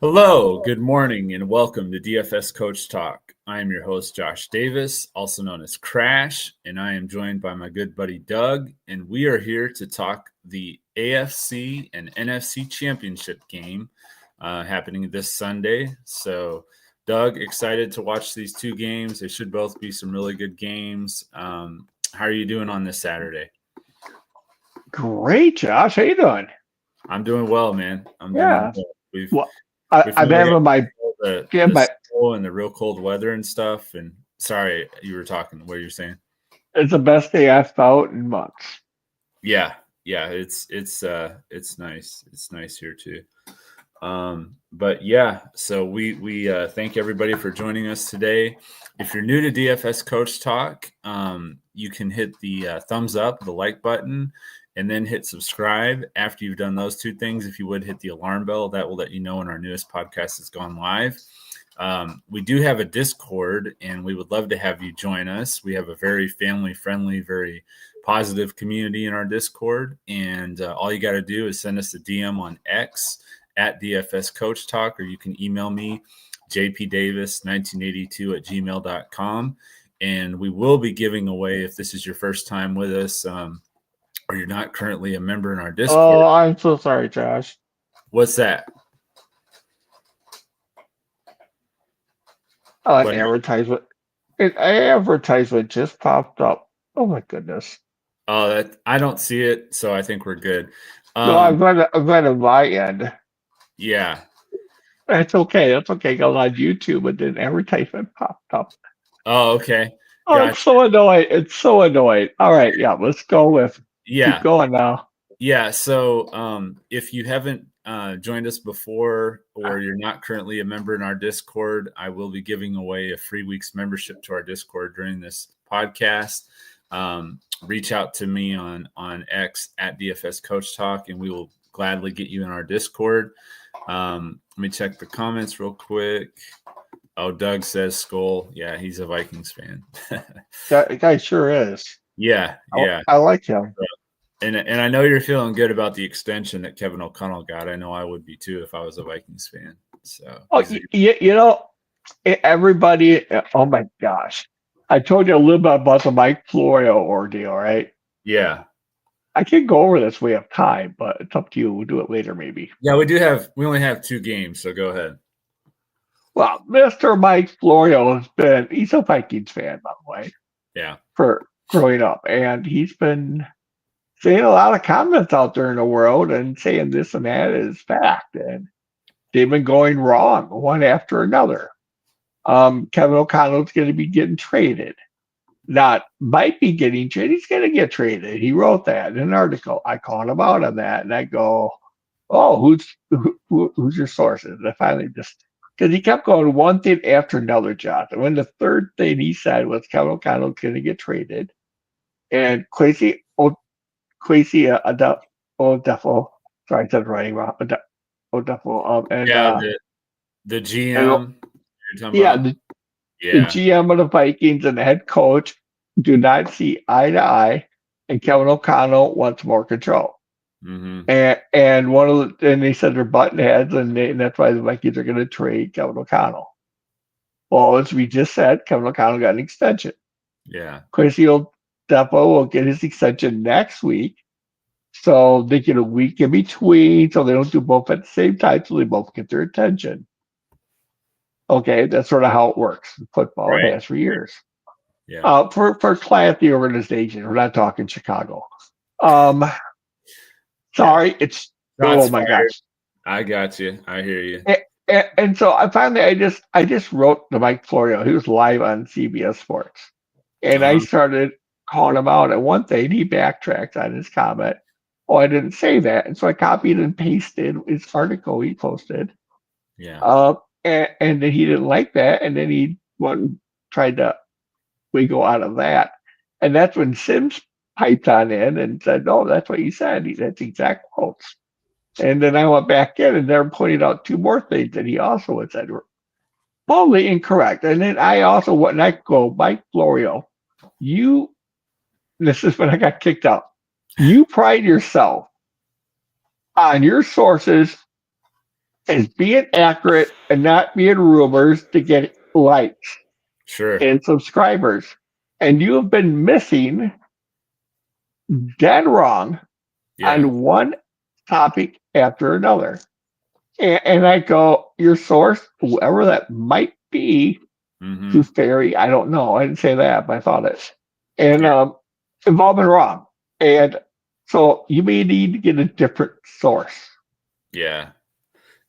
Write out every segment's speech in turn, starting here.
Hello, good morning, and welcome to DFS Coach Talk. I am your host, Josh Davis, also known as Crash, and I am joined by my good buddy Doug, and we are here to talk the AFC and NFC Championship game happening this Sunday. So, Doug, excited to watch these two games. They should both be some really good games. How are you doing on this Saturday? Great, Josh. How you doing? I'm doing well, man. I'm doing Yeah. well. Well, I'm having my the snow and the real cold weather and stuff. And sorry, you were talking. What you're saying? It's the best day I've felt in months. Yeah, it's nice. It's nice here too. But yeah, so we thank everybody for joining us today. If you're new to DFS Coach Talk, you can hit the thumbs up, the like button, and then hit subscribe. After you've done those two things, if you would hit the alarm bell, that will let you know when our newest podcast has gone live. We do have a Discord, and we would love to have you join us. We have a very family-friendly, very positive community in our Discord, and all you got to do is send us a DM on X at DFS Coach Talk, or you can email me, jpdavis1982@gmail.com, and we will be giving away, if this is your first time with us, or you're not currently a member in our Discord. Oh, I'm so sorry, Josh. What's that? An advertisement. An advertisement just popped up. Oh my goodness. Oh, that I don't see it, so I think we're good. No, I'm going to my end. Yeah. That's okay. That's okay. Go on YouTube, and then advertisement popped up. Oh, okay. Oh, gotcha. It's so annoying. It's so annoying. All right, yeah, let's go with. Yeah. Keep going now. Yeah. So, if you haven't joined us before, or you're not currently a member in our Discord, I will be giving away a free week's membership to our Discord during this podcast. Reach out to me on X at DFS Coach Talk, and we will gladly get you in our Discord. Let me check the comments real quick. Oh, Doug says Skull. Yeah, he's a Vikings fan. That guy sure is. Yeah. I like him. And I know you're feeling good about the extension that Kevin O'Connell got. I know I would be too if I was a Vikings fan. So, you know, everybody. Oh my gosh, I told you a little bit about the Mike Florio ordeal, right? Yeah. I can go over this. We have time, but it's up to you. We'll do it later, maybe. Yeah, we only have 2 games, so go ahead. Well, Mr. Mike Florio he's a Vikings fan, by the way. Yeah. For growing up. And he's been saying a lot of comments out there in the world and saying this and that is fact. And they've been going wrong one after another. Kevin O'Connell's going to be getting traded. Might be getting traded. He's going to get traded. He wrote that in an article. I called him out on that, and I go, "Oh, who's your sources?" And I finally just because he kept going one thing after another, Jonathan. When the third thing he said was Kevin O'Connell's going to get traded, and Kwesi Odefo. Sorry, I said writing wrong. Odefo. And the GM. The GM of the Vikings and the head coach do not see eye to eye, and Kevin O'Connell wants more control. Mm-hmm. And they said they're button heads, and that's why the Vikings are going to trade Kevin O'Connell. Well, as we just said, Kevin O'Connell got an extension. Yeah. Kwesi Odefo will get his extension next week, so they get a week in between, so they don't do both at the same time, so they both get their attention. Okay, that's sort of how it works in football. Right. It has for years. Yeah. For client the organization, we're not talking Chicago. Sorry, it's Shots oh my fired. gosh. I got you. I hear you. And so I just wrote to Mike Florio. He was live on CBS Sports, and I started calling him out at one thing. He backtracked on his comment. Oh, I didn't say that, and so I copied and pasted his article he posted. Yeah. And then he didn't like that, and then he tried to wiggle out of that. And that's when Sims piped on in and said, "No, that's what you said. That's exact quotes." And then I went back in and there pointed out 2 more things that he also had said were totally incorrect. And then I also went and I go, Mike Florio, this is when I got kicked out. You pride yourself on your sources is being accurate and not being rumors to get likes Sure. and subscribers. And you have been missing dead wrong Yeah. on one topic after another. And I go, your source, whoever that might be, Mm-hmm. who's fairy, I don't know. I didn't say that, but I thought it. And Yeah. they've all been wrong. And so you may need to get a different source Yeah.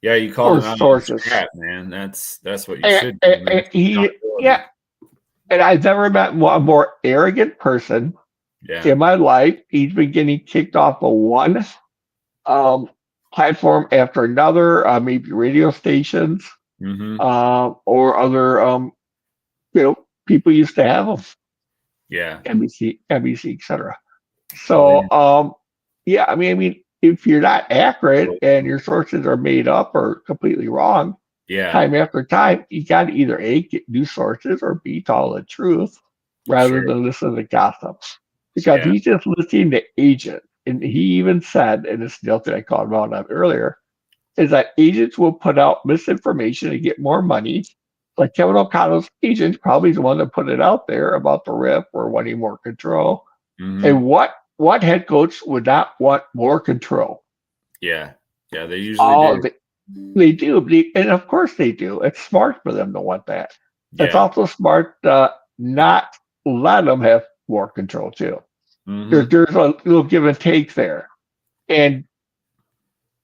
Yeah. You called or him out in the sources. chat, man. That's what you And, should do. Man. yeah, Accountability. and I've never met a more arrogant person Yeah. in my life. He's been getting kicked off of one um, platform after another, maybe radio stations Mm-hmm. or other, people used to have them, Yeah. NBC, etc. Oh, they So, yeah, I mean, if you're not accurate and your sources are made up or completely wrong, yeah. time after time, you got to either A, get new sources or B, tell the truth rather Sure. than listen to gossip. Because Yeah. he's just listening to agents. And he even said, and this deal that I called him out on earlier, is that agents will put out misinformation to get more money. Like Kevin O'Connell's agent probably is the one that put it out there about the RIP or wanting more control. Mm-hmm. And what head coach would not want more control? Yeah. Yeah. They usually All do. they do, and of course they do. It's smart for them to want that. It's Yeah. also smart not let them have more control too. Mm-hmm. There's a little give and take there. And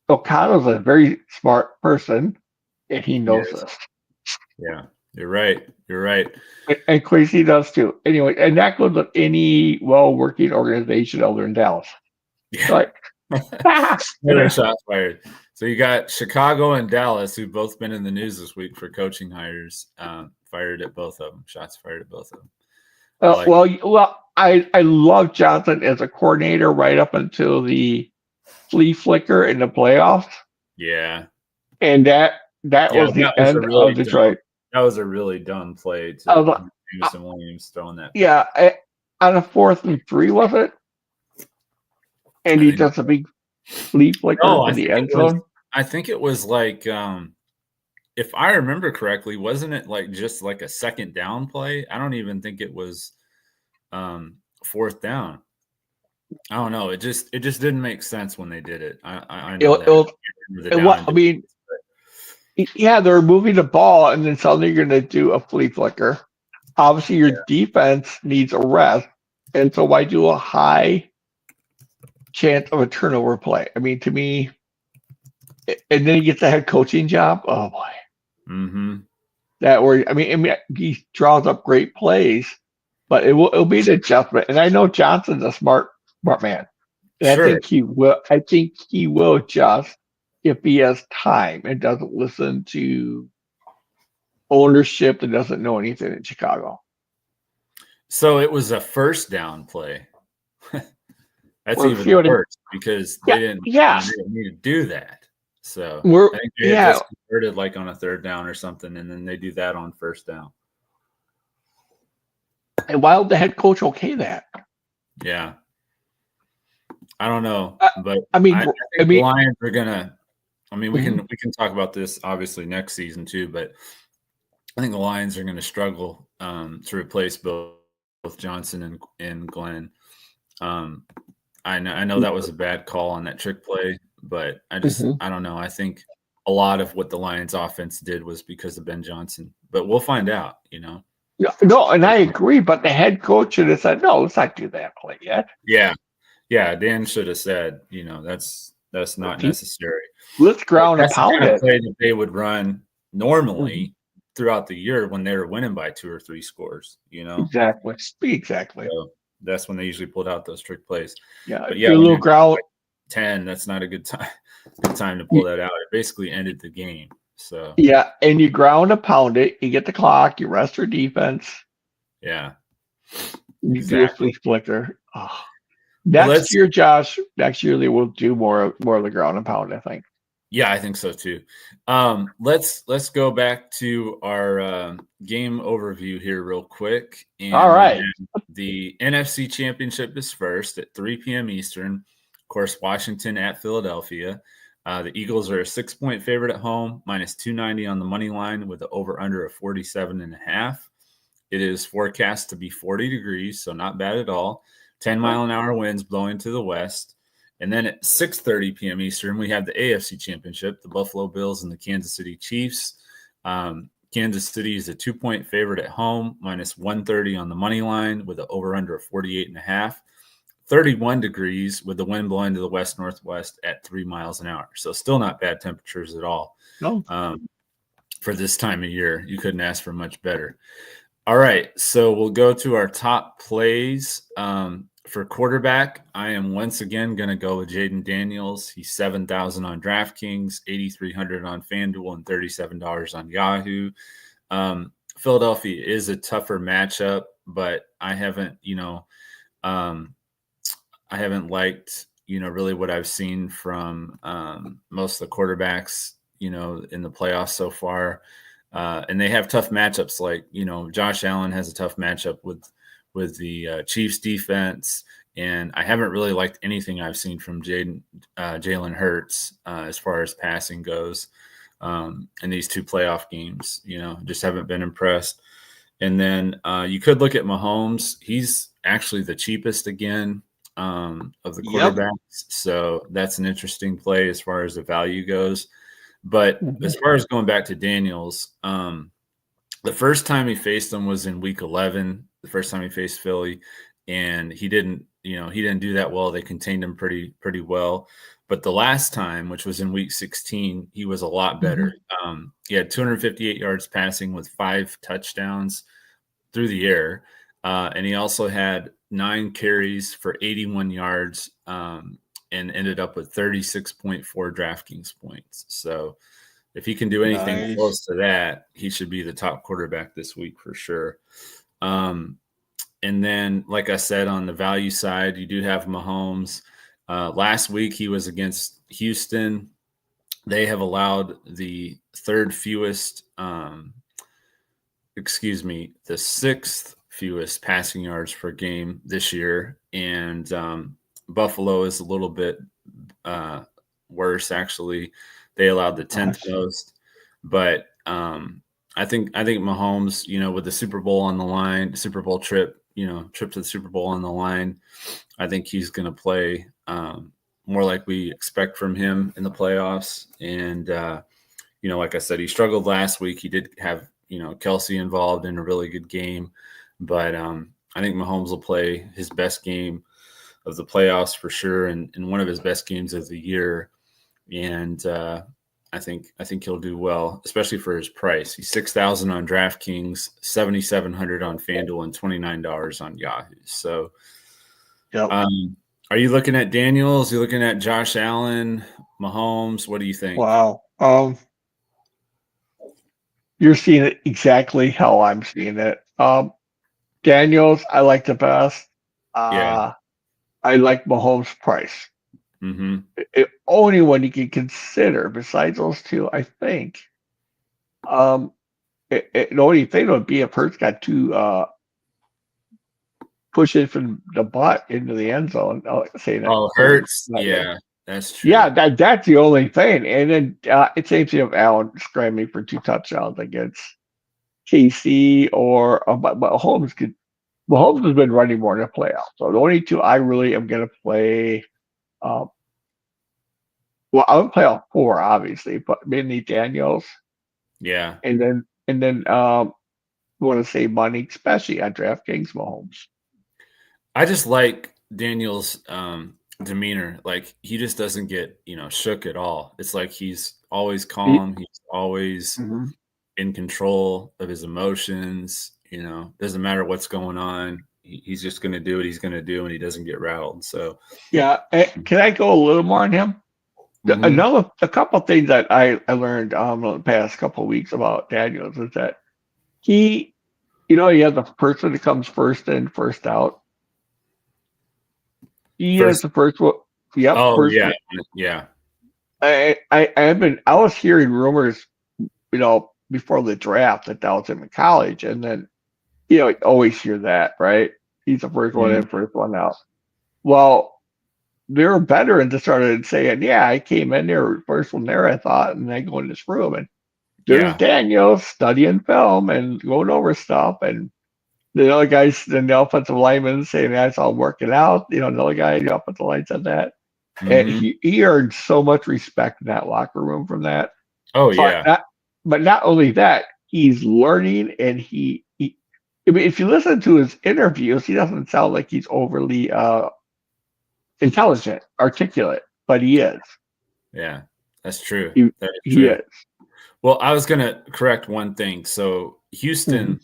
O'Connell's a very smart person, and he knows Yes. this. Yeah. You're right. You're right. And Quincy does too. Anyway, and that goes with any well-working organization other than Dallas. Yeah. Like, Another shot fired. So you got Chicago and Dallas, who've both been in the news this week for coaching hires. Fired at both of them. Shots fired at both of them. I like. I love Johnson as a coordinator right up until the flea flicker in the playoffs, Yeah. and that Yeah. was the end of Detroit. That was a really dumb play I to was like, Jameson Williams throwing that. yeah, on a 4th and 3 was it? And I he think. does a big flea flicker No, to the end zone. I think it was like. If I remember correctly, wasn't it like just like a second down play? I don't even think it was 4th down. I don't know. It just didn't make sense when they did it. I It, know it that. was, The it, down what and I mean, yeah, they're moving the ball, and then suddenly you're going to do a flea flicker. Obviously, your defense needs a rest, and so why do a high chance of a turnover play? I mean, to me, and then he gets a head coaching job. Oh boy, Mm-hmm. that word. I mean, he draws up great plays, but it'll be an adjustment. And I know Johnson's a smart man, and Sure. I think he will adjust if he has time and doesn't listen to ownership that doesn't know anything in Chicago. So it was a first down play. That's Or see even what I, worse because yeah, they didn't yeah, need to do that. So we're I think they had yeah. just converted like on a 3rd down or something, and then they do that on 1st down. And why would the head coach okay that? Yeah. I don't know, but I mean, I I think the mean, Lions are gonna. I mean, we mhm, can talk about this obviously next season too, but I think the Lions are going to struggle to replace both Johnson and Glenn. I know that was a bad call on that trick play, but I mhm. don't know. I think a lot of what the Lions offense did was because of Ben Johnson, but we'll find out. No, and I agree. But the head coach should have said, "No, let's not do that play yet. Yeah, yeah. Dan should have said, that's not necessary. Let's But ground and that's the pound kind of it." play that they would run Mhm. normally throughout the year when they were winning by 2 or 3 scores. Exactly. Exactly. So that's when they usually pulled out those trick plays. Yeah. But yeah, Do a when little you're ground. 10, that's not a good time to pull that out. It basically ended the game. So Yeah, and you ground and pound it. You get the clock. You rest your defense. yeah, You do a exactly. flea flicker. Oh. Well, Next year, Josh. Next year they will do more of the ground and pound. I think. yeah, I think so too. Let's go back to our game overview here real quick. All And right. the NFC Championship is first at 3 p.m. Eastern. Of course, Washington at Philadelphia. The Eagles are a 6-point favorite at home, minus 290 on the money line with the over under of 47.5. It is forecast to be 40 degrees, so not bad at all. 10-mile-an-hour winds blowing to the west. And then at 6:30 p.m. Eastern, we have the AFC Championship, the Buffalo Bills and the Kansas City Chiefs. Kansas City is a 2-point favorite at home, minus 130 on the money line with an over-under of 48.5. 31 degrees with the wind blowing to the west-northwest at 3 miles an hour. So still not bad temperatures at all. No. For this time of year. You couldn't ask for much better. All right, so we'll go to our top plays. For quarterback, I am once again going to go with Jaden Daniels. He's 7,000 on DraftKings, 8,300 on Fanduel, and $37 on Yahoo. Philadelphia is a tougher matchup, but I haven't, I haven't liked, really what I've seen from most of the quarterbacks, in the playoffs so far. And they have tough matchups. Like, Josh Allen has a tough matchup with the Chiefs defense. And I haven't really liked anything I've seen from Jalen Hurts as far as passing goes in these two playoff games. Just haven't been impressed. And then you could look at Mahomes. He's actually the cheapest again of the quarterbacks. So that's an interesting play as far as the value goes. But as far as going back to Daniels, the first time he faced them was in week 11, the first time he faced Philly, and he didn't do that well. They contained him pretty well. But the last time, which was in week 16, he was a lot better. He had 258 yards passing with 5 touchdowns through the air. And he also had 9 carries for 81 yards and ended up with 36.4 DraftKings points. So if he can do anything close to that, he should be the top quarterback this week for sure. And then, like I said, on the value side, you do have Mahomes. Last week, he was against Houston. They have allowed the the 6th fewest passing yards per game this year. And Buffalo is a little bit worse, actually. They allowed the 10th most. But I think Mahomes, with the Super Bowl on the line, Super Bowl trip to the Super Bowl on the line, I think he's going to play more like we expect from him in the playoffs. And, like I said, he struggled last week. He did have, Kelsey involved in a really good game. But I think Mahomes will play his best game of the playoffs for sure, and one of his best games of the year. And I think he'll do well, especially for his price. He's 6,000 on DraftKings, 7,700 on FanDuel, and $29 on Yahoo. So, are you looking at Daniels? You're looking at Josh Allen, Mahomes? What do you think? Wow. You're seeing it exactly how I'm seeing it. Daniels, I like the best. I like Mahomes' price. Mm-hmm. Only one you can consider besides those two, I think. The only thing would be if Hurts got to push it from the butt into the end zone. Hurts. Yeah, that's true. Yeah, that's the only thing. And then it seems to have Allen scrambling for 2 touchdowns against KC or but Mahomes has been running more in the playoffs. So the only 2 I really am going to play. I'm going to play all 4, obviously, but mainly Daniels. Yeah. And then want to save money, especially on DraftKings Mahomes. I just like Daniels' demeanor. Like, he just doesn't get, shook at all. It's like he's always calm. He's always in control of his emotions. Doesn't matter what's going on. He's just going to do what he's going to do, and he doesn't get rattled. So, yeah. Can I go a little more on him? A couple of things that I learned the past couple of weeks about Daniels is that he has the person that comes first in, first out. He is the first one. Yep. Oh, yeah. I was hearing rumors, before the draft that was him in college, and then you always hear that, right? He's the first one in, first one out. Well, there were veterans that started saying, "Yeah, I came in there first one there, I thought, and I go in this room and there's Yeah. Daniel studying film and going over stuff, and the other guys, then the offensive lineman saying that's all working out. Another guy, the offensive line said that, and Hmm. he earned so much respect in that locker room from that. Oh But yeah. not only that, he's learning, and he I mean, if you listen to his interviews, he doesn't sound like he's overly intelligent, articulate, but he is. Yeah. That's true. He That is he true. is. Well, I was gonna correct one thing. So Hmm. Houston,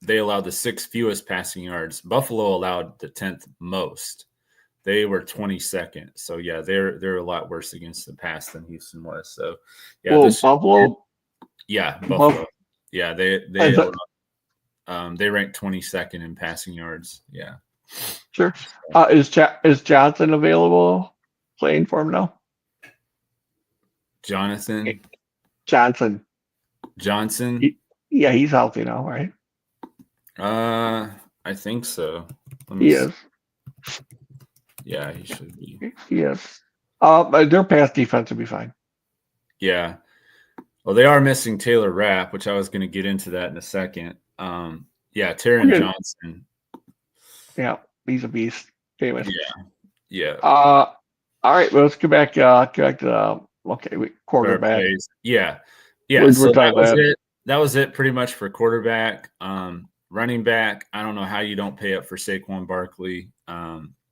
they allowed the sixth fewest passing yards. Buffalo allowed the 10th most. They were 22nd. So yeah, they're a lot worse against the pass than Houston was. So yeah, Well, this Buffalo, yeah, Buff, Buffalo. Yeah, they as a, allowed, they ranked 22nd in passing yards. Yeah. sure. So, Is Johnson available playing for him now? Jonathan Johnson. Johnson. He, yeah, he's healthy now, right? Uh I think so. Let me He see. is. Yeah, he should be. He is. But their pass defense will be fine. Yeah. Well, they are missing Taylor Rapp, which I was going to get into that in a second. Yeah, We're Taron good. Johnson. Yeah, he's a beast. Famous. Yeah, yeah. All right, well, let's go back. Go back to Better quarterback. plays. Yeah, yeah. We're So that talking was about it. That was it, pretty much for quarterback. Running back. I don't know how you don't pay up for Saquon Barkley.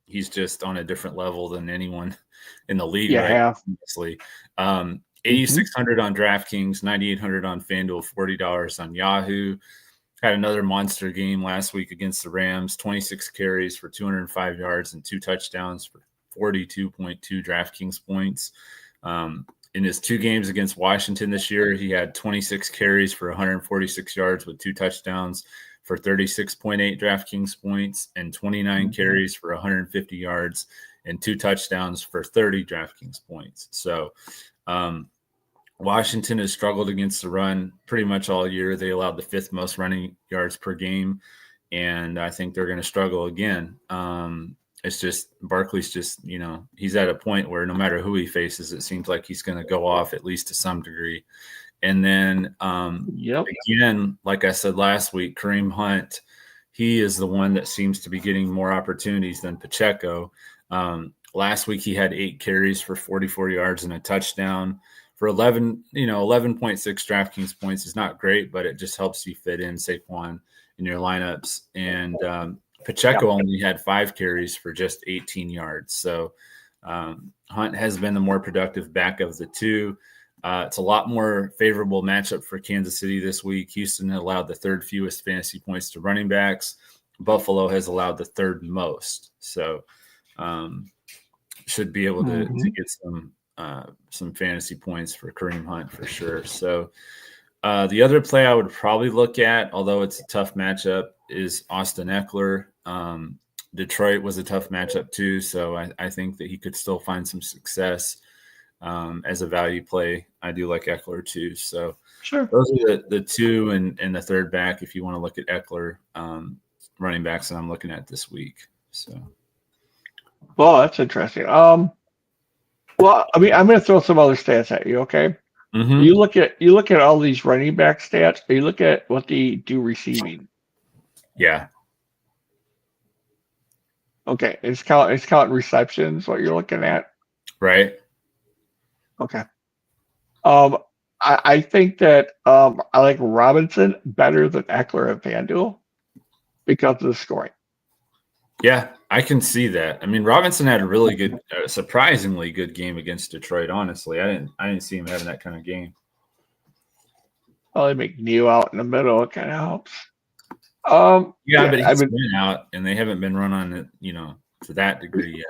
He's just on a different level than anyone in the league, you right? have. Honestly. Hmm. 8,600 on DraftKings, 9,800 on Fanduel, $40 on Yahoo. Had another monster game last week against the Rams, 26 carries for 205 yards and 2 touchdowns for 42.2 DraftKings points. In his 2 games against Washington this year, he had 26 carries for 146 yards with 2 touchdowns for 36.8 DraftKings points and 29 carries for 150 yards and 2 touchdowns for 30 DraftKings points. So, Washington has struggled against the run pretty much all year. They allowed the 5th most running yards per game, and I think they're going to struggle again. It's just Barkley's just, he's at a point where no matter who he faces, it seems like he's going to go off at least to some degree. And then Yep. again, like I said last week, Kareem Hunt, he is the one that seems to be getting more opportunities than Pacheco. Last week he had 8 carries for 44 yards and a touchdown for 11.6 DraftKings points is not great, but it just helps you fit in Saquon in your lineups. And Pacheco only had 5 carries for just 18 yards. So Hunt has been the more productive back of the two. It's a lot more favorable matchup for Kansas City this week. Houston allowed the 3rd fewest fantasy points to running backs. Buffalo has allowed the 3rd most. So should be able to get some fantasy points for Kareem Hunt for sure. So the other play I would probably look at, although it's a tough matchup, is Austin Eckler. Detroit was a tough matchup too, so I think that he could still find some success as a value play. I do like Eckler too. So Sure. those are the 2 and the 3rd back if you want to look at Eckler running backs that I'm looking at this week. So. Well, that's interesting. Well, I mean, I'm going to throw some other stats at you. Okay. Mm-hmm. You look at all these running back stats. Or you look at what they do receiving. Yeah. Okay, it's counting receptions. What you're looking at. Right. Okay. I think that I like Robinson better than Eckler at FanDuel because of the scoring. Yeah, I can see that. I mean, Robinson had a really good, surprisingly good game against Detroit. Honestly, I didn't see him having that kind of game. Well, they make Neal out in the middle. It kind of helps. Yeah, but he's I mean, been out, and they haven't been run on it, to that degree yet.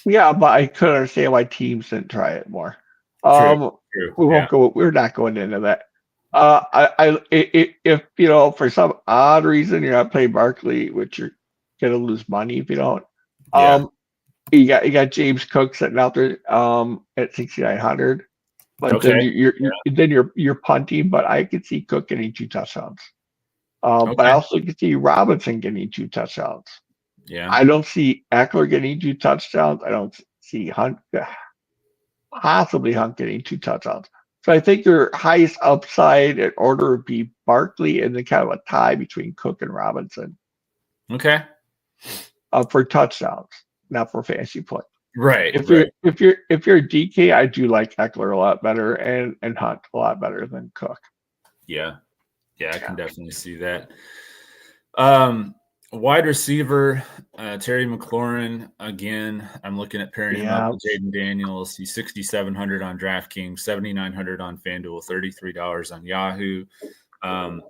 yeah, but I could understand why teams didn't try it more. True. We won't Yeah. go. We're not going into that. If for some odd reason you're not playing Barkley, which you're gonna lose money if you don't. Yeah. You got James Cook sitting out there at 6,900, but then Okay. you're punting. But I could see Cook getting 2 touchdowns. But I Okay. also could see Robinson getting 2 touchdowns. Yeah. I don't see Eckler getting 2 touchdowns. I don't see Hunt, possibly Hunt getting 2 touchdowns. So I think your highest upside in order would be Barkley and then kind of a tie between Cook and Robinson Okay. for touchdowns, not for fantasy points. Right. If you're Right. if you're if you're DK, I do like Eckler a lot better and Hunt a lot better than Cook. Yeah. Yeah. I can Yeah. definitely see that. Um, Wide receiver, Terry McLaurin. Again, I'm looking at pairing him up Yeah. with Jaden Daniels. He's 6,700 on DraftKings, 7,900 on Fanduel, $33 on Yahoo. Um,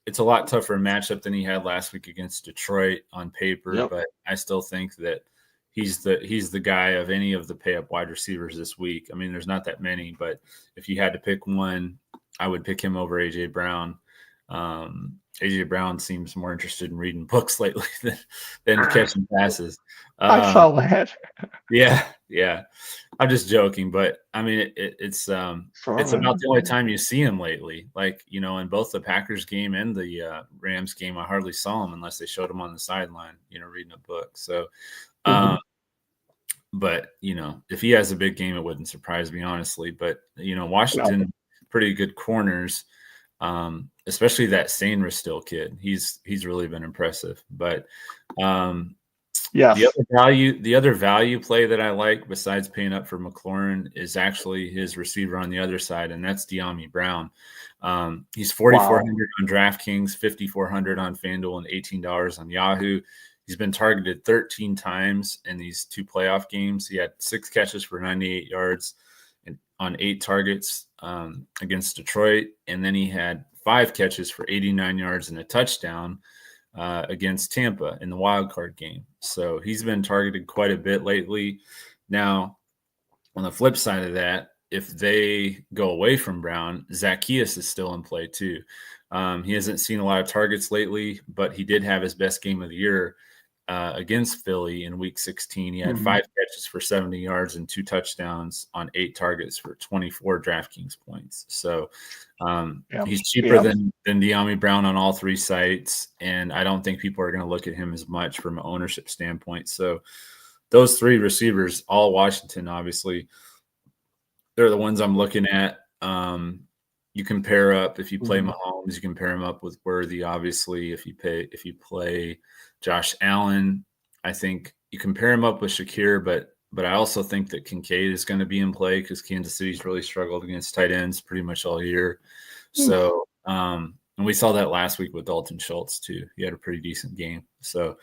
it's a lot tougher matchup than he had last week against Detroit on paper, Yep. but I still think that he's the guy of any of the pay up wide receivers this week. I mean, there's not that many, but if you had to pick one, I would pick him over AJ Brown. AJ Brown seems more interested in reading books lately than catching passes. I Uh, saw that. yeah, yeah. I'm just joking, but I mean, it's about the only time you see him lately. Like, in both the Packers game and the Rams game, I hardly saw him unless they showed him on the sideline, reading a book. So, Mhm. but if he has a big game, it wouldn't surprise me, honestly. But No. Washington, pretty good corners, especially that Sainris still kid. He's really been impressive. But Yes. the other value play that I like besides paying up for McLaurin is actually his receiver on the other side, and that's De'Ami Brown. He's Wow. 4,400 on DraftKings, 5,400 on FanDuel, and $18 on Yahoo. He's been targeted 13 times in these 2 playoff games. He had 6 catches for 98 yards on 8 targets against Detroit, and then he had 5 catches for 89 yards and a touchdown against Tampa in the wild card game. So he's been targeted quite a bit lately. Now, on the flip side of that, if they go away from Brown, Zacchaeus is still in play too. He hasn't seen a lot of targets lately, but he did have his best game of the year against Philly in Week 16. He had Mhm. 5 catches for 70 yards and 2 touchdowns on 8 targets for 24 DraftKings points. So Yep. he's cheaper Yep. than De'Ami Brown on all 3 sites, and I don't think people are going to look at him as much from an ownership standpoint. So those 3 receivers, all Washington, obviously, they're the ones I'm looking at. You can pair up if you play Mhm. Mahomes, you can pair him up with Worthy. Obviously, if you play Josh Allen, I think you can pair him up with Shakir, but I also think that Kincaid is going to be in play because Kansas City's really struggled against tight ends pretty much all year. Mm. So, and we saw that last week with Dalton Schultz too. He had a pretty decent game. So,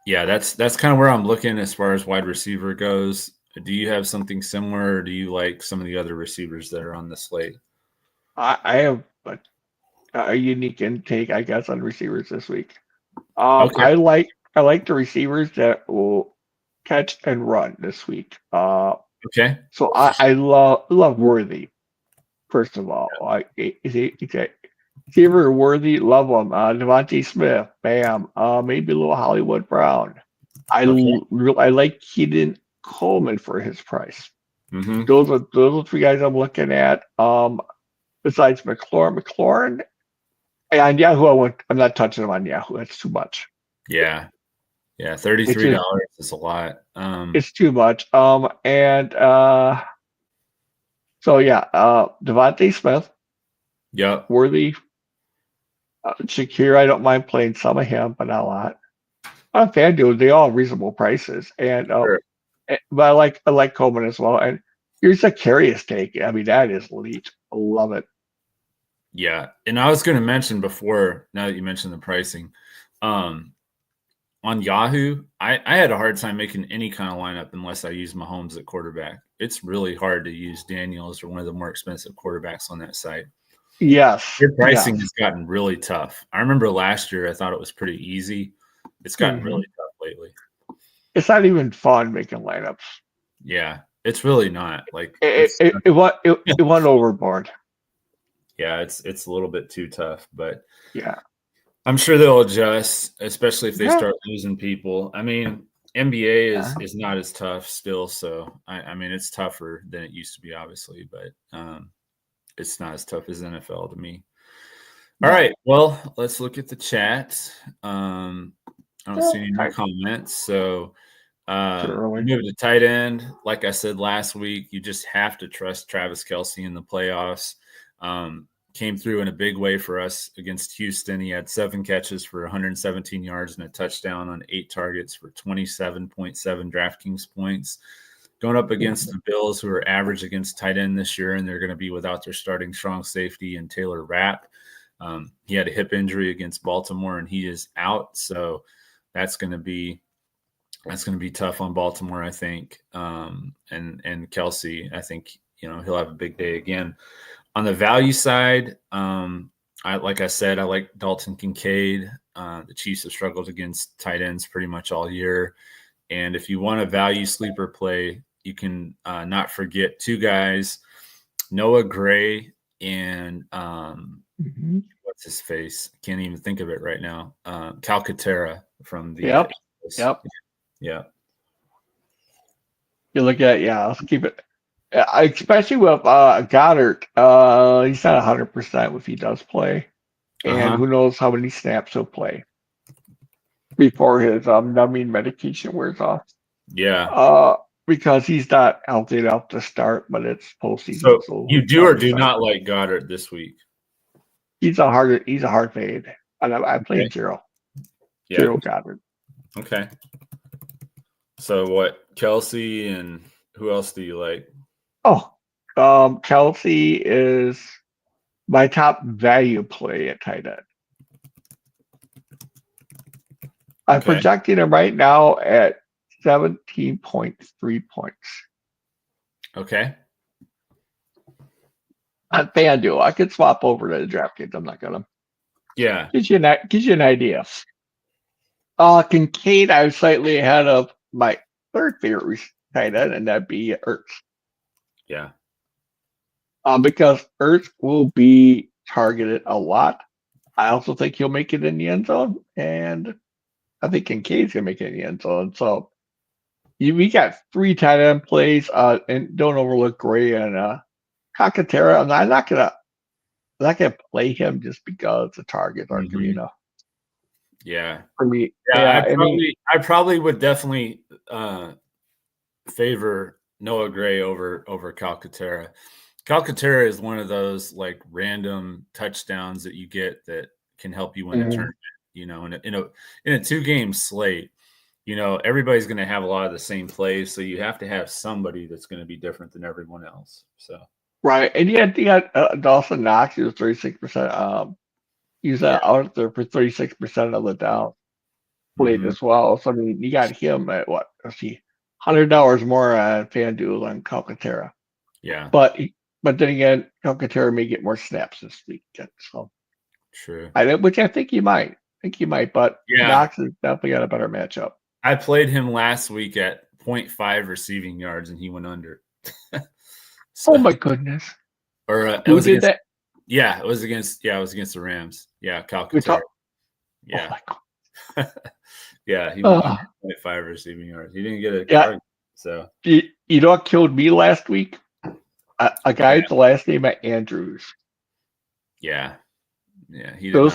yeah, that's kind of where I'm looking as far as wide receiver goes. Do you have something similar, or do you like some of the other receivers that are on the slate? I have a unique intake, I guess, on receivers this week. Okay. I like the receivers that will catch and run this week. Okay. So I love Worthy. First of all, like he's a receiver Worthy, love him. Devontae Smith, bam. Maybe a little Hollywood Brown. Okay. I like Keaton Coleman for his price. Mm-hmm. Those are 3 guys I'm looking at. Besides McLaurin, and Yahoo, I'm not touching him on Yahoo. That's too much. Yeah. Yeah. It's $33 just is a lot. it's too much. And so yeah, Devontae Smith, Yep. Worthy, Shakir. I don't mind playing some of him, but not a lot. On FanDuel, they all have reasonable prices, and Sure. but I like Coleman as well. And here's a curious take. I mean, that is elite. I love it. Yeah. And I was going to mention before, now that you mentioned the pricing, um, on Yahoo, I had a hard time making any kind of lineup unless I use Mahomes at quarterback. It's really hard to use Daniels or one of the more expensive quarterbacks on that site. Yes, Your pricing yes. has gotten really tough. I remember last year I thought it was pretty easy. It's gotten Hmm. really tough lately. It's not even fun making lineups. Yeah, it's really not. Like It it's it, it, it went overboard. yeah, it's a little bit too tough, but Yeah, I'm sure they'll adjust, especially if they yeah, start losing people. I mean, NBA yeah. is not as tough still, so I mean it's tougher than it used to be, obviously, but it's not as tough as NFL to me. All No. right, well, let's look at the chat. I don't Yeah, see any new comments. So too early. move to tight end. Like I said last week, you just have to trust Travis Kelce in the playoffs. Came through in a big way for us against Houston. He had 7 catches for 117 yards and a touchdown on 8 targets for 27.7 DraftKings points. Going up against the Bills, who are average against tight end this year, and they're going to be without their starting strong safety and Taylor Rapp. He had a hip injury against Baltimore, and he is out. So that's going to be tough on Baltimore, I think. And Kelce, I think he'll have a big day again. On the value side, like I said, I like Dalton Kincaid. The Chiefs have struggled against tight ends pretty much all year. And if you want a value sleeper play, you can not forget 2 guys, Noah Gray and what's his face? I can't even think of it right now. Calcaterra from the Yep. Yeah. You look at let's keep it. Especially with Goddard, he's not 100% if he does play, and who knows how many snaps he'll play before his numbing medication wears off. Yeah. Because he's not healthy enough to start, but it's postseason. So you do or do not like Goddard this week? He's a hard fade, and I played Zero Goddard. Okay. So what, Kelce, and who else do you like? Kelce is my top value play at tight end. I'm projecting him right now at 17.3 points. Okay. On Fanduel, I could swap over to the DraftKings. I'm not gonna. Yeah. Gives you an idea. Kincaid, I was slightly ahead of my third favorite tight end, and that'd be Ertz. Yeah. Because Ertz will be targeted a lot. I also think he'll make it in the end zone, and I think Kincaid's gonna make it in the end zone. So we got 3 tight end plays, and don't overlook Gray and Calcaterra. I'm not gonna play him just because the targets aren't gonna be enough. Yeah. For me, yeah, I probably would definitely favor Noah Gray over Calcaterra. Calcaterra is one of those like random touchdowns that you get that can help you win a tournament. In a 2-game slate, everybody's going to have a lot of the same plays, so you have to have somebody that's going to be different than everyone else. So right, and you had Dawson Knox, he was 36%. He's out there for 36% of the down played as well. So I mean, you got him at what? Let's see, $100 more on FanDuel than Calcaterra. Yeah, but then again, Calcaterra may get more snaps this weekend. So true. Which I think he might. But Knox has definitely got a better matchup. I played him last week at 0.5 receiving yards, and he went under. So, oh my goodness! Or it was against that? Yeah, it was against the Rams. Yeah, Calcaterra. Yeah. Oh my God. Yeah, he went 0.5 receiving yards. He didn't get a target. So you know what killed me last week? A guy with the last name of Andrews. Yeah. He did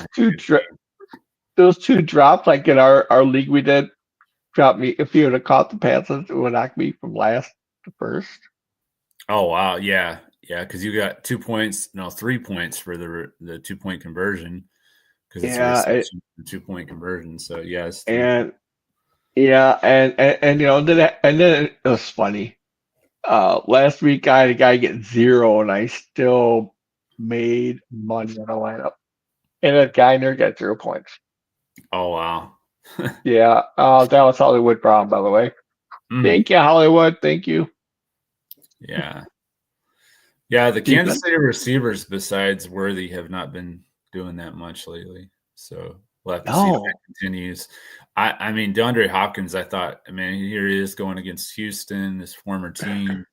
those two drops, like in our league we did, dropped me. If you would have caught the passes, it would knock me from last to first. Oh wow, yeah, because you got 2 points, 3 points for the 2-point conversion, because it's a reception, 2-point conversion. So yes, and then it was funny. Last week I had a guy get 0, and I still made money in the lineup, and that guy in there got 0 points. Oh wow. Yeah, that was Hollywood Brown, by the way. Thank you, Hollywood. Thank you. Yeah. The Kansas City receivers besides Worthy have not been doing that much lately. So we'll have to see if that continues. I mean, DeAndre Hopkins, I thought, here he is going against Houston, his former team,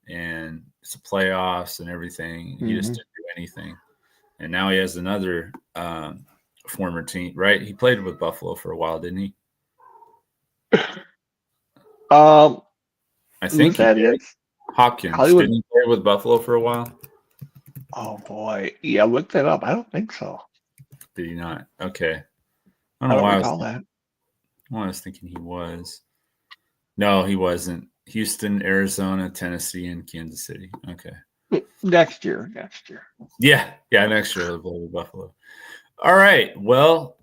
and it's the playoffs and everything. He just didn't do anything. And now he has another former team, right? He played with Buffalo for a while, didn't he? I think that is Hopkins. Hollywood. Didn't he play with Buffalo for a while? Oh boy, yeah, look that up. I don't think so. Did he not? Okay. I don't recall that. Well, I was thinking he was. No, he wasn't. Houston, Arizona, Tennessee, and Kansas City. Okay. Next year. Yeah, next year they'll play with Buffalo. All right. Well,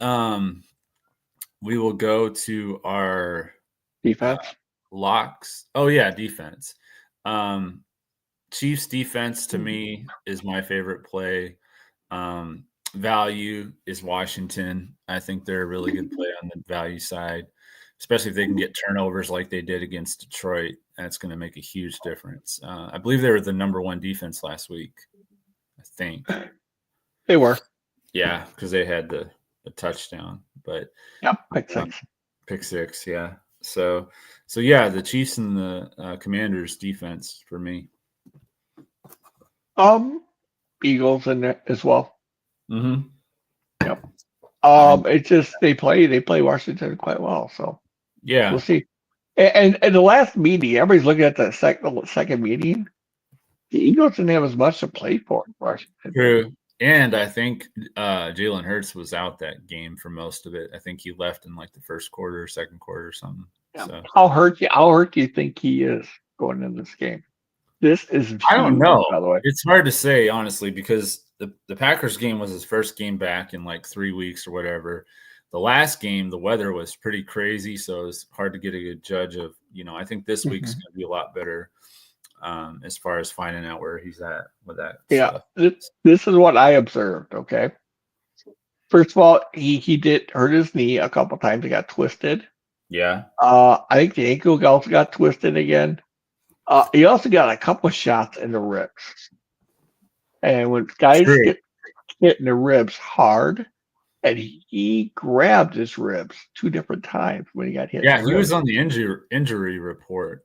we will go to our Defense. locks. Oh yeah, defense. Chiefs defense to me is my favorite play. Value is Washington. I think they're a really good play on the value side, especially if they can get turnovers like they did against Detroit. That's going to make a huge difference. I believe they were the number one defense last week. I think They were. yeah, because they had the touchdown, but Yep. Pick six. pick six. Yeah. So yeah, the Chiefs and the Commanders defense for me. Eagles in there as well. Mm-hmm. Yep. It's just they play Washington quite well, so Yeah. we'll see. And the last meeting, everybody's looking at the second meeting. The Eagles didn't have as much to play for in Washington. True. And I think Jalen Hurts was out that game for most of it. I think he left in like the first quarter, second quarter or something. Yeah. So How hurt do you think he is going in this game? This is huge, I don't know. by the way. It's hard to say, honestly, because the Packers game was his first game back in like 3 weeks or whatever. The last game, the weather was pretty crazy, so it's hard to get a good judge of, I think this week's going to be a lot better as far as finding out where he's at with that Yeah, stuff. this is what I observed, okay? First of all, he did hurt his knee a couple times. It got twisted. Yeah. I think the ankle also got twisted again. He also got a couple shots in the ribs. And when guys get hit in the ribs hard, and he grabbed his ribs 2 different times when he got hit. Yeah, he was on the injury report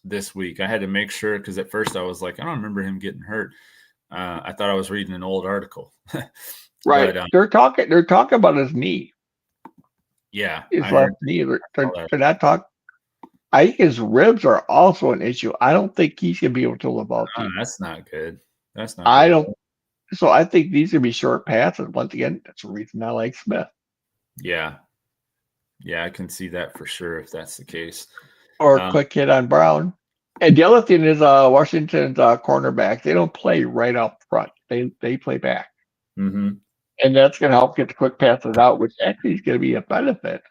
this week. I had to make sure because at first I was like, I don't remember him getting hurt. I thought I was reading an old article. Right. But, they're talking about his knee. Yeah. His left knee. They're not talking. I think his ribs are also an issue. I don't think he's gonna be able to live out. That's not good. That's not I good. don't. So I think these are gonna be short passes. Once again, that's the reason I like Smith. Yeah. Yeah, I can see that for sure if that's the case. Or a quick hit on Brown. And the other thing is Washington's cornerbacks, they don't play right up front. They play back. Mm-hmm. And that's going to help get the quick passes out, which actually is going to be a benefit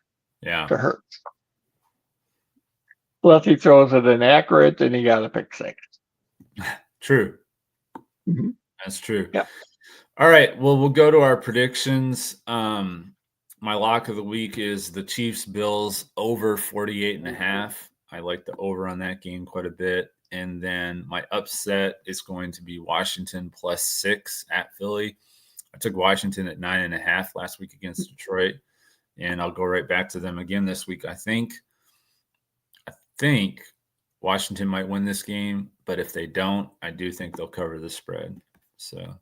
to Hurts. Unless he throws it inaccurate, then he got a pick six. True. Mm-hmm. That's true. Yep. All right. Well, we'll go to our predictions. My lock of the week is the Chiefs Bills over 48.5. I like the over on that game quite a bit. And then my upset is going to be Washington +6 at Philly. I took Washington at 9.5 last week against Detroit, and I'll go right back to them again this week. I think Washington might win this game, but if they don't, I do think they'll cover the spread. So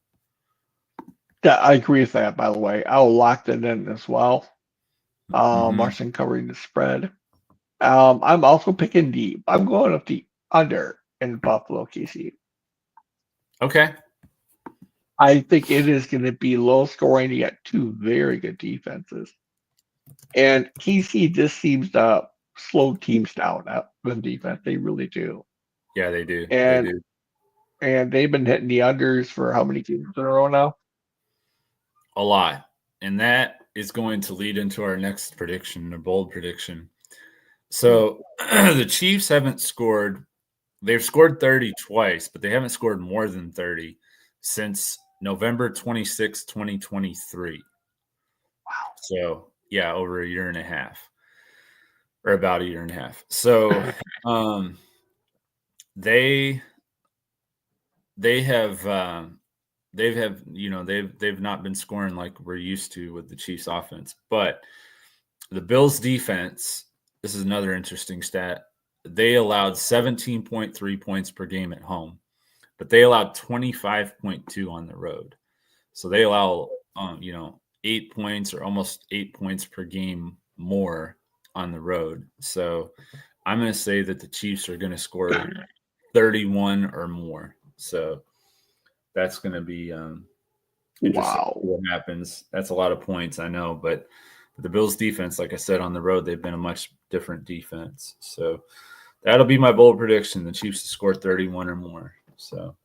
yeah, I agree with that, by the way. I'll lock that in as well. Washington covering the spread. I'm also picking deep. I'm going with the under in Buffalo, KC. Okay. I think it is going to be low scoring. You got 2 very good defenses. And KC just seems to slow teams down with defense. They really do. Yeah, they do. And they've been hitting the unders for how many games in a row now? A lot. And that is going to lead into our next prediction, a bold prediction. So the Chiefs haven't scored. They've scored 30 twice, but they haven't scored more than 30 since November 26, 2023. Wow. So, yeah, over a year and a half or about a year and a half. So they've not been scoring like we're used to with the Chiefs offense, but the Bills defense, this is another interesting stat. They allowed 17.3 points per game at home, but they allowed 25.2 on the road. So they allow, 8 points or almost 8 points per game more on the road. So I'm going to say that the Chiefs are going to score 31 or more. So that's going to be interesting. Wow. What happens. That's a lot of points, I know, but the Bills defense, like I said, on the road, they've been a much different defense. So that'll be my bold prediction: the Chiefs to score 31 or more. So.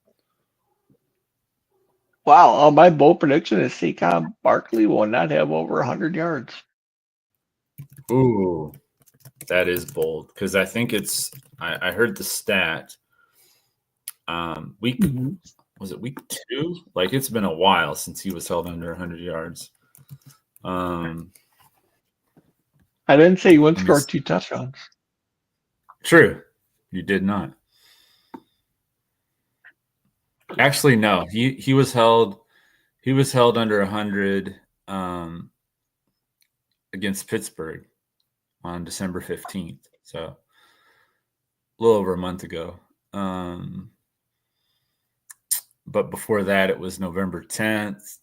Wow, my bold prediction is Saquon Barkley will not have over 100 yards. Ooh, that is bold because I think it's. I heard the stat. Was it week 2? Like it's been a while since he was held under 100 yards. I didn't say he wouldn't score 2 touchdowns. True, you did not. Actually, no. He was held. He was held under 100 against Pittsburgh on December 15th. So a little over a month ago. But before that, it was November 10th.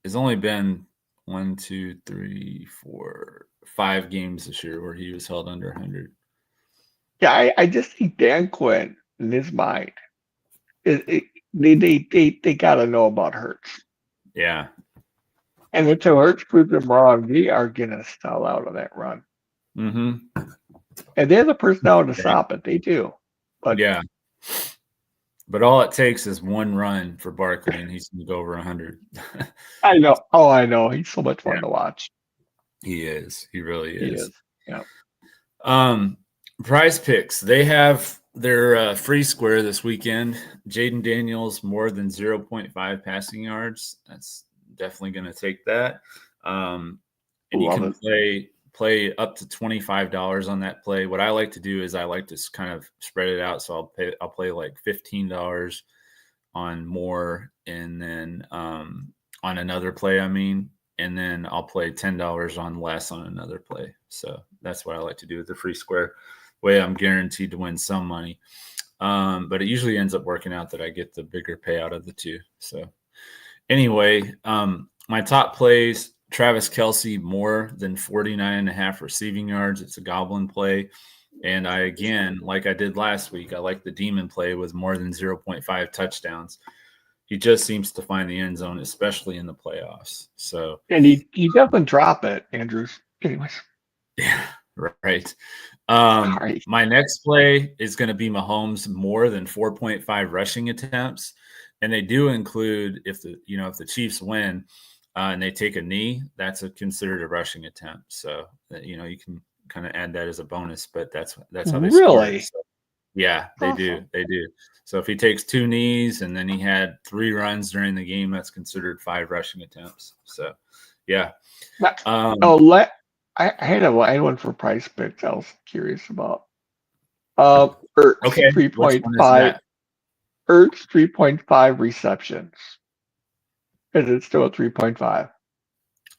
It's only been 1, 2, 3, 4, 5 games this year where he was held under 100. Yeah, I just think Dan Quinn, in his mind, they got to know about Hurts. Yeah. And until Hurts proves them wrong, they are going to stall out on that run. Mm-hmm. And they have the personnel to stop it. They do. But yeah. But all it takes is one run for Barkley, and he's going to go over 100. I know. Oh, I know. He's so much fun to watch. He is. He really is. He is. Yeah. Prizepicks. They have their free square this weekend. Jaden Daniels more than 0.5 passing yards. That's definitely going to take that. And you can play up to $25 on that play. What I like to do is I like to kind of spread it out. So I'll play like $15 on more, and then on another play, and then I'll play $10 on less on another play. So that's what I like to do with the free square. Way I'm guaranteed to win some money. But it usually ends up working out that I get the bigger payout of the two. So anyway, my top plays, Travis Kelce more than 49.5 receiving yards. It's a goblin play. And I, again, like I did last week, I like the demon play with more than 0.5 touchdowns. He just seems to find the end zone, especially in the playoffs. So, and he doesn't drop it, Andrews. Anyways. Yeah, right. My next play is going to be Mahomes more than 4.5 rushing attempts. And they do include if the Chiefs win, and they take a knee, that's considered a rushing attempt. So you can kind of add that as a bonus, but that's how they score it. So, yeah, they do. So if he takes 2 knees and then he had 3 runs during the game, that's considered 5 rushing attempts. So yeah. I had one for Prizepicks I was curious about. Ertz 3.5. Ertz 3.5 receptions. Is it still a 3.5?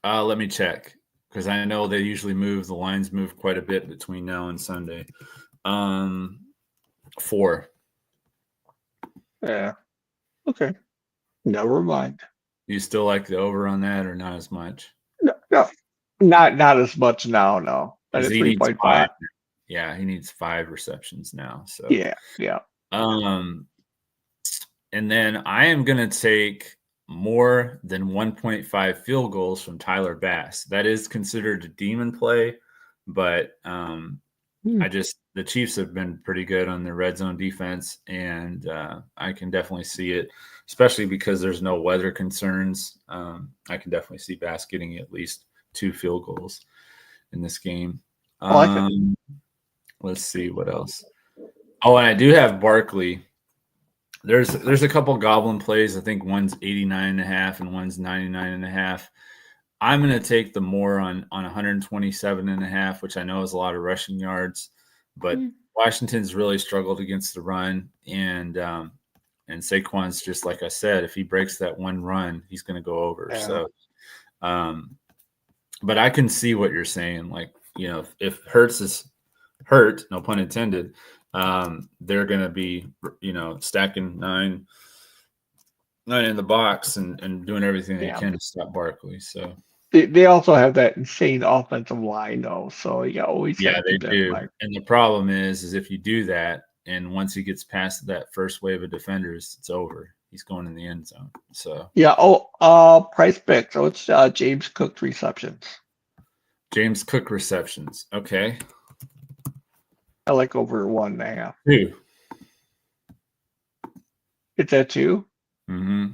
Let me check, because I know they usually the lines move quite a bit between now and Sunday. 4. Yeah. Okay. Never mind. You still like the over on that, or not as much? No. Not as much now, no. But it's 3.5. Yeah, he needs 5 receptions now. So yeah. And then I am gonna take more than 1.5 field goals from Tyler Bass. That is considered a demon play, but the Chiefs have been pretty good on their red zone defense, and I can definitely see it, especially because there's no weather concerns. I can definitely see Bass getting at least 2 field goals in this game. Let's see what else. Oh, and I do have Barkley. There's a couple goblin plays. I think one's 89.5 and one's 99.5. I'm going to take the more on 127.5, which I know is a lot of rushing yards, but Washington's really struggled against the run, and Saquon's, just like I said, if he breaks that one run, he's going to go over. Yeah. So, but I can see what you're saying. Like, if Hurts is hurt, no pun intended, they're going to be, stacking nine in the box and doing everything they can to stop Barkley. So they also have that insane offensive line, though. So you always have they do. And the problem is if you do that, and once he gets past that first wave of defenders, it's over. He's going in the end zone. So Prizepicks. So it's James Cook receptions. James Cook receptions. Okay. I like over 1.5. 2. It's at 2? Mm-hmm.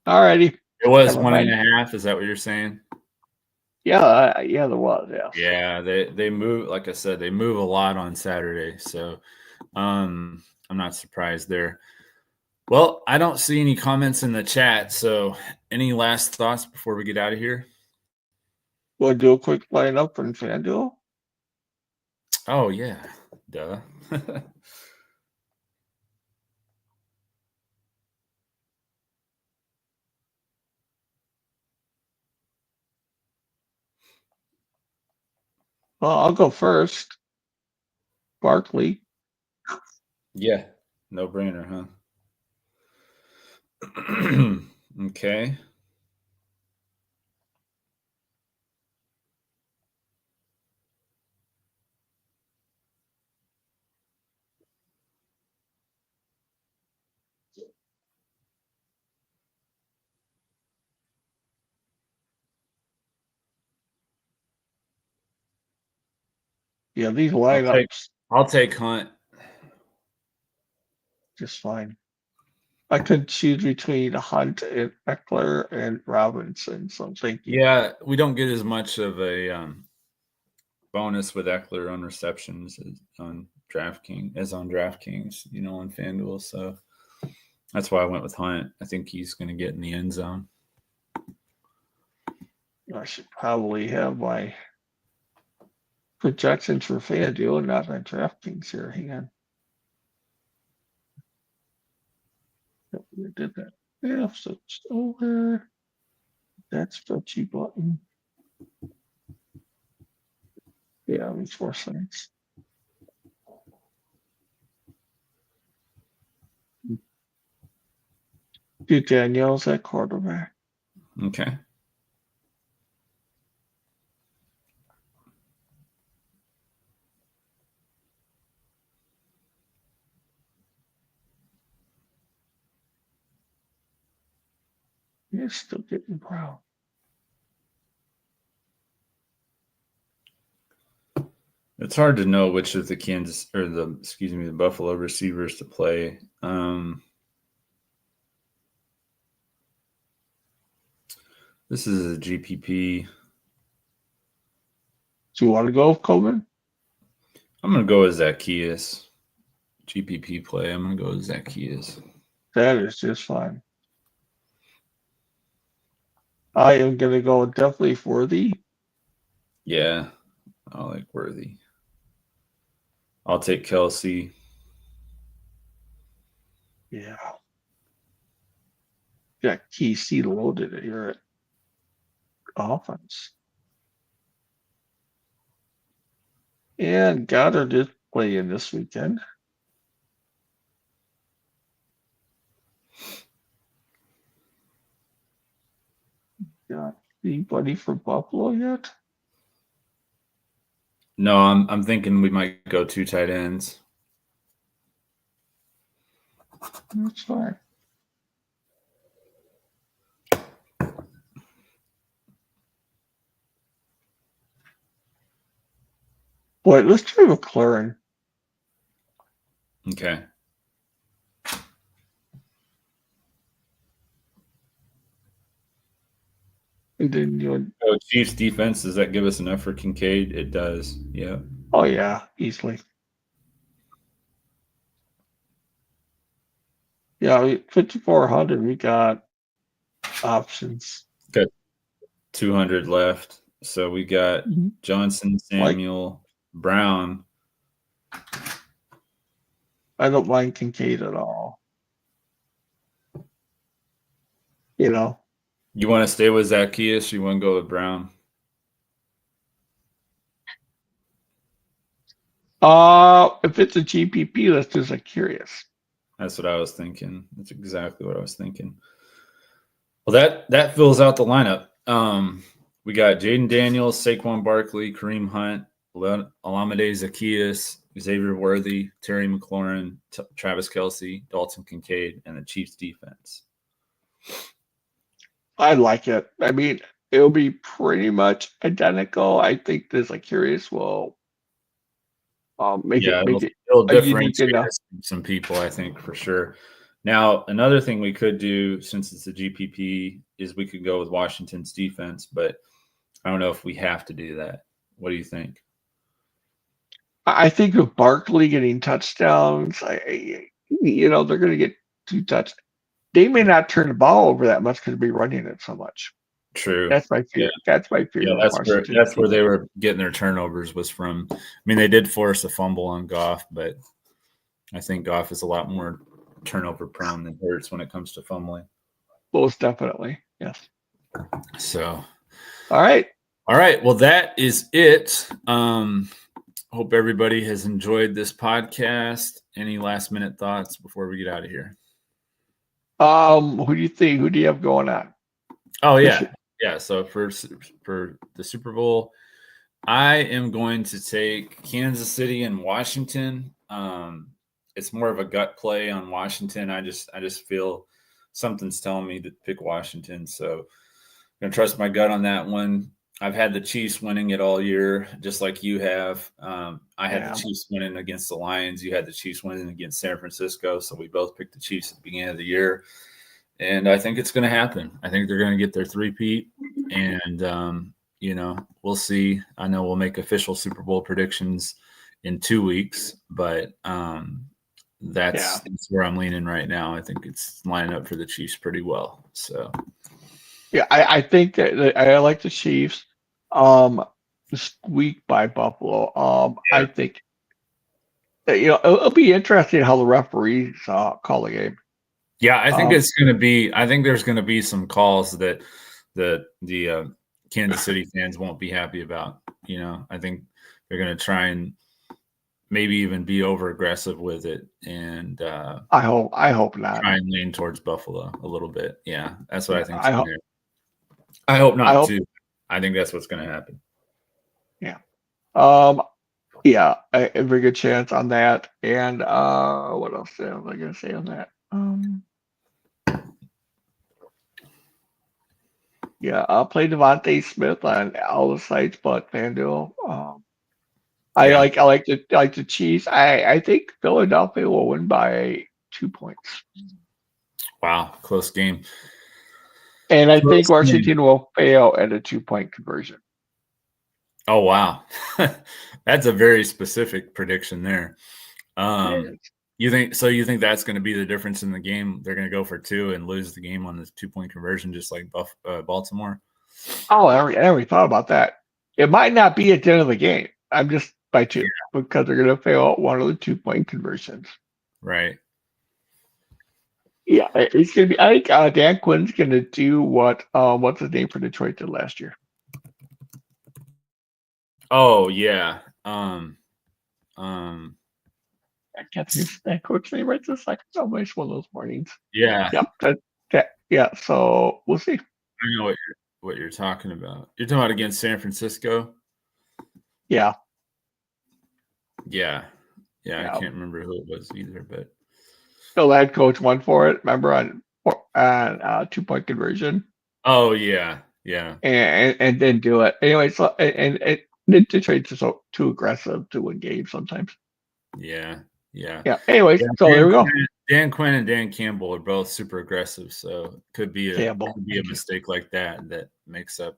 Alrighty. It was Never 1.5. Is that what you're saying? Yeah, there was, yes. Yeah, they move, like I said, they move a lot on Saturday. So I'm not surprised there. Well, I don't see any comments in the chat. So any last thoughts before we get out of here? Want to do a quick lineup from Fanduel? Oh, yeah. Duh. Well, I'll go first. Barkley. Yeah. No brainer, huh? Okay. Yeah, these lineups I'll take Hunt. just fine. I could choose between Hunt and Eckler and Robinson, so I'm thinking. Yeah, we don't get as much of a bonus with Eckler on receptions as on DraftKings, on FanDuel. So that's why I went with Hunt. I think he's going to get in the end zone. I should probably have my projections for FanDuel, not my DraftKings here. Hang on. Yep, we did that. Yeah, switched over. That spreadsheet button. Yeah, these 4 cents. Dude, Danielle's at quarterback. Okay. You're still getting Brown. It's hard to know which of the Buffalo receivers to play. This is a GPP. Do you want to go with Coleman? I'm going to go with Zacchaeus. GPP play. I'm going to go with Zacchaeus. That is just fine. I am going to go definitely Worthy. Yeah, I like Worthy. I'll take Kelsey. Yeah. Got KC loaded here at offense. And Goddard is playing this weekend. Got anybody for Buffalo yet? No, I'm thinking we might go 2 tight ends. That's fine. Boy, let's try McLaurin. Okay. And then you. Oh, Chiefs defense, does that give us enough for Kincaid? It does. Yeah. Oh yeah, easily. Yeah, 5,400. We got options. Got 200 left. So we got Johnson, Samuel, Brown. I don't mind Kincaid at all. You know. You want to stay with Zacchaeus? You want to go with Brown? If it's a GPP, that's just curious. That's what I was thinking. That's exactly what I was thinking. Well, that fills out the lineup. We got Jaden Daniels, Saquon Barkley, Kareem Hunt, Olamide Zacchaeus, Xavier Worthy, Terry McLaurin, Travis Kelsey, Dalton Kincaid, and the Chiefs defense. I like it. I mean, it'll be pretty much identical. I think this curious will make Yeah, it it'll a unique differentiate enough. us from some people, I think, for sure. Now, another thing we could do, since it's a GPP, is we could go with Washington's defense, but I don't know if we have to do that. What do you think? I think with Barkley getting touchdowns, they're going to get 2 touchdowns. They may not turn the ball over that much because they'll be running it so much. True. That's my Yeah. fear. That's my Yeah, fear with Washington's that's where defense. they were getting their turnovers was from. I mean, they did force a fumble on Goff, but I think Goff is a lot more turnover prone than Hurts when it comes to fumbling. Most definitely. Yes. So, All right. all right. Well, that is it. Hope everybody has enjoyed this podcast. Any last minute thoughts before we get out of here? Who do you think? Who do you have going on? Oh yeah, yeah. So for the Super Bowl, I am going to take Kansas City and Washington. It's more of a gut play on Washington. I just feel something's telling me to pick Washington. So I'm gonna trust my gut on that one. I've had the Chiefs winning it all year, just like you have. I had the Chiefs winning against the Lions. You had the Chiefs winning against San Francisco. So we both picked the Chiefs at the beginning of the year. And I think it's going to happen. I think they're going to get their three-peat. And, we'll see. I know we'll make official Super Bowl predictions in 2 weeks, but that's where I'm leaning right now. I think it's lining up for the Chiefs pretty well. So, yeah, I think that I like the Chiefs. This week by Buffalo. I think that, it'll be interesting how the referees call the game. yeah, I think it's going to be. I think there's going to be some calls that the Kansas City fans won't be happy about. I think they're going to try and maybe even be over aggressive with it, and I hope not. Try and lean towards Buffalo a little bit. Yeah, that's what I think. I hope not too. I think that's what's going to happen. Yeah. Yeah, a very good chance on that. And what else am I going to say on that? Yeah, I'll play Devontae Smith on all the sites but FanDuel. I like the Chiefs. I think Philadelphia will win by 2 points. Wow, close game. And I think Washington will fail at a 2-point conversion. Oh wow, that's a very specific prediction there. You think that's going to be the difference in the game? They're going to go for 2 and lose the game on the 2-point conversion, just like Baltimore. Oh, I never thought about that. It might not be at the end of the game. I'm just by 2 because they're going to fail at one of the 2-point conversions. Right. Yeah, it's going to be. I think Dan Quinn's going to do what's his name for Detroit did last year. Oh yeah. I can't think of that coach name right this second. Oh, it's one of those mornings. Yeah. Yep. Yeah. So we'll see. I know what you're talking about. You're talking about against San Francisco. Yeah. Yeah. I can't remember who it was either, but the head coach won for it. Remember on 2-point conversion. Oh yeah. And didn't do it anyway. So and Detroit's just too aggressive to win games sometimes. Yeah. Anyways, so there we go. Dan Quinn and Dan Campbell are both super aggressive, so it could be a mistake like that makes up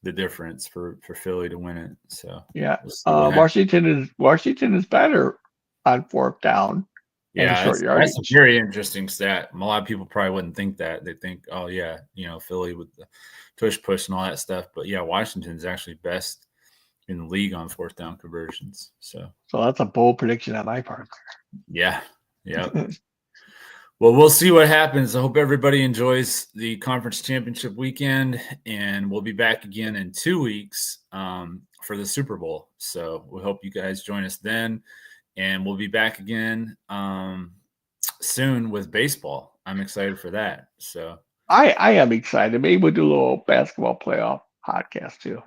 the difference for Philly to win it. So yeah, Washington is better on 4th down. Yeah, that's a very interesting stat. A lot of people probably wouldn't think that. They think, oh yeah, Philly with the push and all that stuff. But yeah, Washington's actually best in the league on 4th down conversions. So that's a bold prediction on my part. Yeah. Well, we'll see what happens. I hope everybody enjoys the conference championship weekend, and we'll be back again in 2 weeks for the Super Bowl. So we hope you guys join us then, and we'll be back again soon with baseball. I'm excited for that. So I am excited. Maybe we'll do a little basketball playoff podcast too.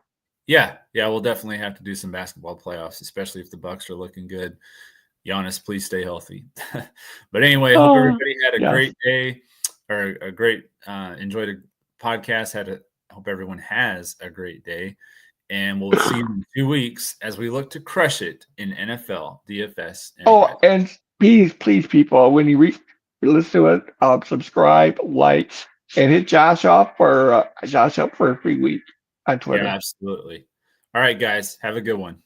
Yeah, we'll definitely have to do some basketball playoffs, especially if the Bucks are looking good. Giannis, please stay healthy. But anyway, hope everybody had a great day or a great enjoyed the podcast, had hope everyone has a great day. And we'll see you in 2 weeks as we look to crush it in NFL, DFS, and Oh, Prize. and please, people, when you listen to it, subscribe, like, and hit Josh up for a free week on Yeah, Twitter. absolutely. All right, guys, have a good one.